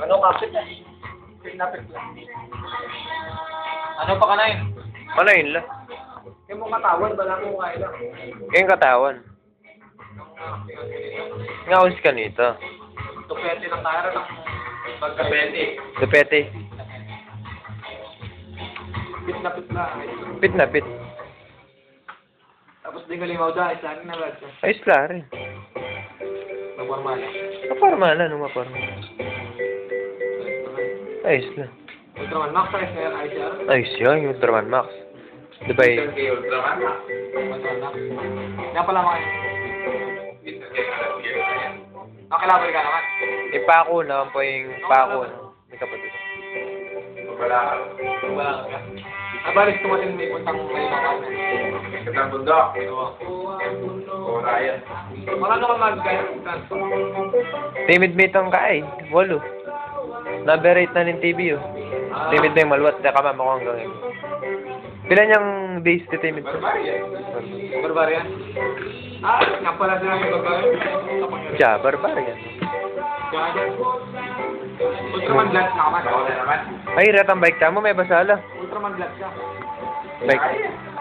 Ano kapit na? Pinapit lang. Ano pa ka na yun? Ano yun lang? Yung mong katawan, wala mong kaya lang. Yung katawan. Ngawis ka nito. Tupete ng tara ng pagkapete. Depete. Pit na pit na. Pit na pit. Tapos di ko limaw dahil sa akin na lang siya. Ayos la rin. Magwarma lang. Maparma na, no maparma. Ayos na. Ultraman Max, ayos na yan, ayos yan. Ayos yun, yung Ultraman Max. Diba yun? Ultraman Max. Yan pala mga yun. Nakilabal ka naman. Yung pako na, yung pako na. May kapatid. Wala ka. Abalis tumating may puntang may mga Katang bundok. Oo. Ryan. Wala naman mag-gaya. Timid mate ang kaay. 8. Number 8 na ng TV oh. Timid na yung maluwat. Daka mama ko hanggang yun. Pila niyang days to timid ko? Barbarian. Nga pala sila yung barbarian. Siya, barbarian. Ultraman Blood na naman. Ay, ratang bike ka mo, may basala. Ultraman Blood siya. Bike.